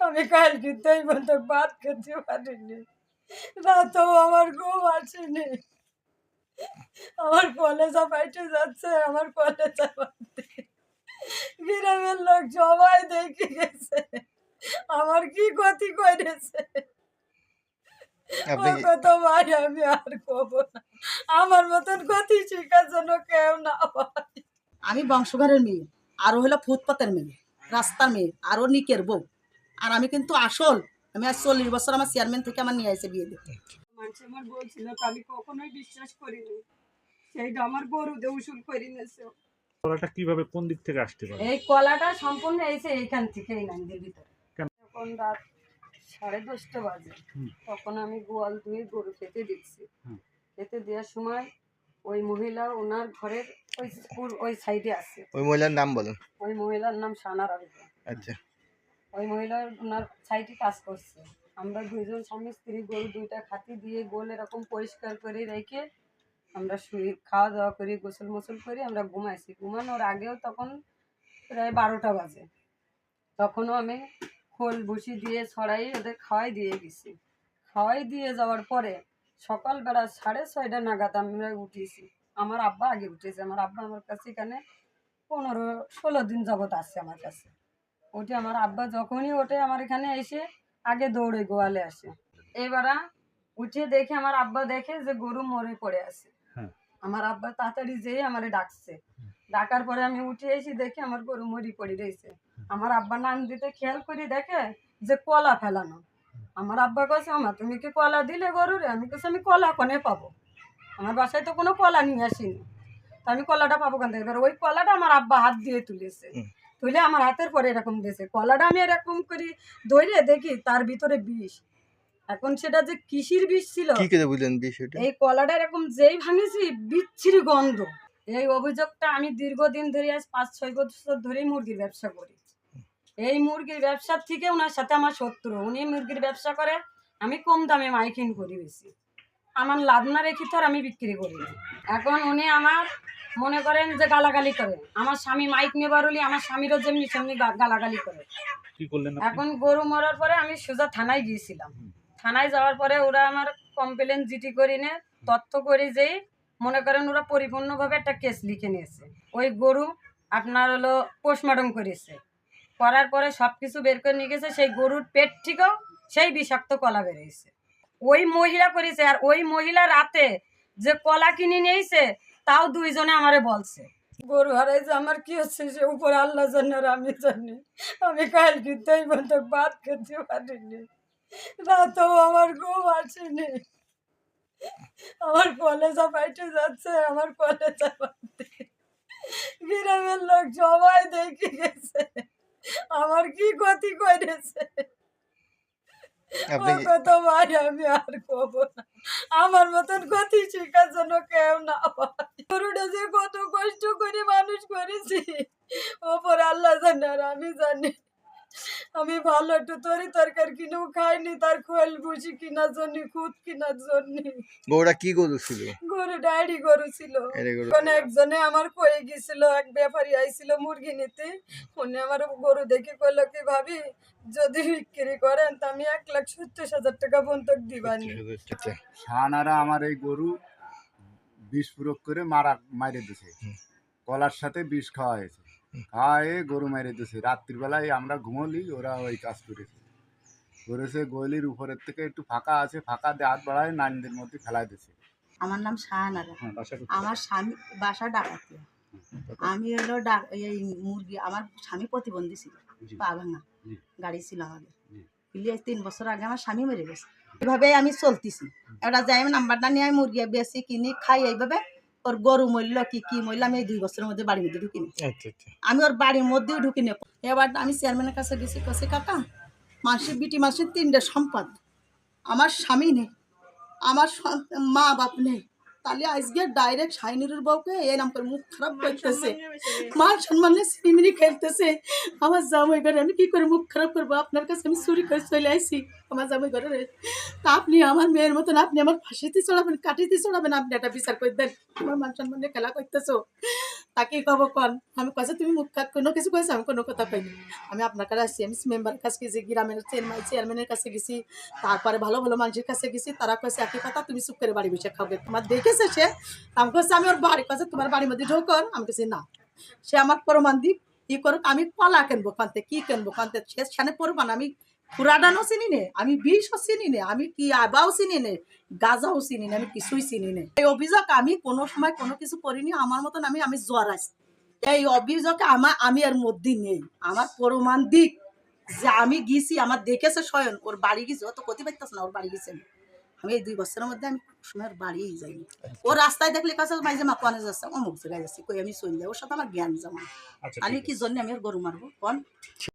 আমি কালকে এই পর্যন্ত ভাত খেতে পারিনি, রাতেও আমার ঘুম আসেনি। আমার কলেজা ফাইটে যাচ্ছে, আমার কলেজা বাঁধতে গ্রামের লোক সবাই দেখে গেছে আমার কি ক্ষতি করেছে। আপনি ও কত ভাই আমি আর করবো না, আমার মতন ক্ষতি শিকার জন্য কেউ না হয়। আমি বংশঘরের মেয়ে, আরও হলো ফুটপাতের মেয়ে, রাস্তার মেয়ে, আরও নিকের বউ। আর আমি কিন্তু আসল, আমি আজ 40 বছর আমার চেয়ারম্যান থেকে আমার নিয়ে আসে বিয়ে দিতে। মানুষ আমার বলছিল আমি কখনোই বিশ্বাস করিনি, সেইটা আমার গরুতে উসুল করে নিয়েছে। কলাটা কিভাবে কোন দিক থেকে আসতে পারে? এই কলাটা সম্পূর্ণ এসে এইখান থেকে এই নাইনদের ভিতরে। কেন? যখন রাত 10:30 বাজে তখন আমি গোয়াল ধুয়ে গরু খেতে দিচ্ছি। খেতে দেওয়ার সময় ওই মহিলা ওনার ঘরের ওই সাইডে আছে। ওই মহিলার নাম বলুন। ওই মহিলার নাম সানারা বেগম। আচ্ছা, ওই মহিলার ওনার সাইডে কাজ করছে। আমরা দুইজন স্বামী স্ত্রী গরু দুইটা খাতি দিয়ে গোল এরকম পরিষ্কার করে রেখে আমরা শুয়ে খাওয়া দাওয়া করি, গোসল মোসল করি, আমরা ঘুমাইছি। ঘুমানোর আগেও তখন প্রায় 12টা বাজে, তখনও আমি খোল ভুসি দিয়ে ছড়াই ওদের খাওয়াই দিয়ে গেছি। খাওয়াই দিয়ে যাওয়ার পরে সকালবেলা 6:30 নাগাদ আমরা উঠেছি। আমার আব্বা আগে উঠেছে। আমার আব্বা আমার কাছে এখানে 15-16 দিন যাবত আসছে আমার কাছে। ওঠে আমার আব্বা যখনই ওঠে আমার এখানে এসে আগে দৌড়ে গোয়ালে আসে। এবারে উঠে দেখে আমার আব্বা দেখে যে গরু মরে পড়ে আছে। আমার আব্বা তাড়াতাড়ি যেয়ে আমারে ডাকছে। ডাকার পরে আমি উঠে এসে দেখি আমার গরু মরি পড়ে রয়েছে। আমার আব্বা নাম দিতে খেয়াল করে দেখে যে কলা ফেলানো। আমার আব্বা কইছে আমা তুমি কি কলা দিলে গরুরে? আমি কইছি আমি কলা কোনে পাবো, আমার বাসায় তো কোনো কলা নিয়ে আসিনি, তা আমি কলাটা পাবো কোন থেকে? এবার ওই কলাটা আমার আব্বা হাত দিয়ে তুলেছে, তুলে আমার হাতের পরে এরকম দিয়েছে। কলাটা আমি এরকম করি ধরে দেখি তার ভিতরে বিষ। এখন সেটা যে কিসির বিষ ছিল কি করে বুঝলেন বিষয়টা? এই কলাটা এরকম যেই ভাঙেছি বিচ্ছিরি গন্ধ। এই অভিযোগটা আমি দীর্ঘদিন ধরে আজ 5-6 বছর ধরেই মুরগির ব্যবসা করি। এই মুরগির ব্যবসার থেকে ওনার সাথে আমার শত্রু। উনি মুরগির ব্যবসা করে, আমি কম দামে মাইকিং করি বেশি, আমার লাভ না রেখে তো আর আমি বিক্রি করি না। এখন উনি আমার মনে করেন যে গালাগালি করে। আমার স্বামী মাইক নেবার হলে আমার স্বামীরও যেমনি সেমনি গালাগালি করে। কি করলেন? এখন গরু মরার পরে আমি সোজা থানায় গিয়েছিলাম। থানায় যাওয়ার পরে ওরা আমার কমপ্লেন জিটি করে নিয়ে তথ্য করে যেই মনে করেন ওরা পরিপূর্ণভাবে একটা কেস লিখে নিয়েছে। ওই গরু আপনার হলো পোস্টমর্টম করেছে, করার পরে সব কিছু বের করে নিয়ে গেছে। সেই গরুর পেট থেকেও সেই বিষাক্ত কলা বেরিয়েছে। ওই মহিলা করেছে। আর ওই মহিলা রাতে যে কলা কিনে নিয়েছে তাও দুইজনে আমারে বলছে। গরু হারাইছে আমার কি হচ্ছে সে উপর আল্লাহ জানে আর আমি জানি। আমি কালকে এই পর্যন্ত ভাত খেতে পারিনি, রাতেও আমার ঘুম আসেনি। আমার কলেজা ফাইটে যাচ্ছে, আমার কলেজা বাঁধতে গ্রামের লোক সবাই দেখে গেছে আমার কি ক্ষতি করেছে। আপনি কত ভাই আমি আর করবো না, আমার মতন ক্ষতি শিকার জন্য কেউ না হয়। গরুটা যে কত কষ্ট করে মানুষ করেছি ওপর আল্লাহ জানে আর আমি জানি। আমি ভালো একটু তরকারি কিনেও খাইনি, তার খোল ভুসি কেনার জন্য, খুদ কেনার জন্য। গরুটা কি গরু ছিল? গরু ডায়েরি গরু ছিল। কোন একজনে আমার কয়ে গেছিল, এক ব্যাপারী আইছিল মুরগি নিতে, উনি আমার গরু দেখে কইলো কি ভাবি যদি বিক্রি করেন তা আমি 1,70,000 টাকা বন্ধক দিবানি। শাহানারা আমার এই গরু বিষ প্রয়োগ করে মারে দিছে, কলার সাথে বিষ খাওয়া হয়েছে, খাওয়ায়ে গরু মেরে দিছে। রাত্রিবেলায় আমরা ঘুমলি, ওরা ওই কাজ করেছে গলির উপরের থেকে একটু ফাঁকা আছে, ফাঁকা দিয়ে হাত বাড়ায় নাইনদের মধ্যে ফেলাই দিছে। আমার নাম শাহানারা, আমার স্বামী বাসা ডাকাতিয়া। আমি হলো এই মুরগি, আমার স্বামী প্রতিবন্ধী ছিল, পা ভাঙা, গাড়ি ছিল আমাদের। 3 বছর আগে আমার স্বামী মরে গেছে। এভাবে আমি চলতেছি। এবার যাই নাম্বারটা নিয়ে আমি মুরগি বেশি কিনি খাই, এইভাবে ওর গরু মরল কি মরল আমি এই 2 বছরের মধ্যে বাড়ির মধ্যে ঢুকিনি। আমি ওর বাড়ির মধ্যেও ঢুকিনি। এবার আমি চেয়ারম্যানের কাছে গেছি, কাছে কাকা মানুষের বিটি মানুষের 3টে সম্পদ, আমার স্বামী নেই, আমার মা বাপ নেই, তাহলে আজকে ডাইরেক্ট শাইনুরের বউকে এই নাম করে মুখ খারাপ করতেছে, মান সম্মানে সিনেমিনি খেলতেছে। আমার জামাই ঘরে আমি কি করে মুখ খারাপ করবো? আপনার কাছে আমি চুরি করে চলে আসি আমার জামাই ঘরে। তা আপনি আমার মেয়ের মতন আপনি আমার ফাঁসিতে চড়াবেন, কাটিতে চড়াবেন, আপনি একটা বিচার করে দেন। আমার মান সম্মানে খেলা করতেছো, তাকে কব কন আমি কাছে তুমি মুখ কোনো কিছু কইছো আমি কোনো কথা কইনি আমি আপনার কাছে আসছি আমি মেম্বারের কাছে গেছি গ্রামের চেয়ারম্যানের কাছে গেছি তারপরে ভালো ভালো মানুষের কাছে গেছি তারা কইছে একই কথা তুমি চুপ করে বাড়ি বসে খাবে তোমার দেখেছে সে আমি কাছে আমি ওর বাড়ি কাছে তোমার বাড়ির মধ্যে ঢোকন আমি কাছে না সে আমার প্রমাণ দিক কি করুক আমি কলা কিনবো কানতে কি কিনবো কানতে সে সেখানে প্রমাণ আমি পুরাডানও চিনি নে আমি বিষও চিনি নে আমি কি আবাও চিনি নে গাজাও চিনি নে আমি কিছুই চিনি নে এই অভিযোগ আমি কোনো সময় কোনো কিছু করিনি আমার মতন আমি জ্বর আসি এই অভিযোগ আমি এর মধ্যে নেই আমার প্রমাণ দিক যে আমি গেছি আমার দেখেছে স্বয়ং ওর বাড়ি গেছি ও তো ক্ষতি পাইতেছে না ওর বাড়ি গেছে আমি এই 2 বছরের মধ্যে আমি কোনো সময় ওর বাড়িই যাইনি ও রাস্তায় দেখলে কাছে মাঝে মা কনে যাচ্ছে অমুক জায়গায় যাচ্ছি কই আমি চলে যাই ওর সাথে আমার জ্ঞান জমা আচ্ছা আমি ঠিক কি আছে। জন্য আমি ওর গরু মারবো কোন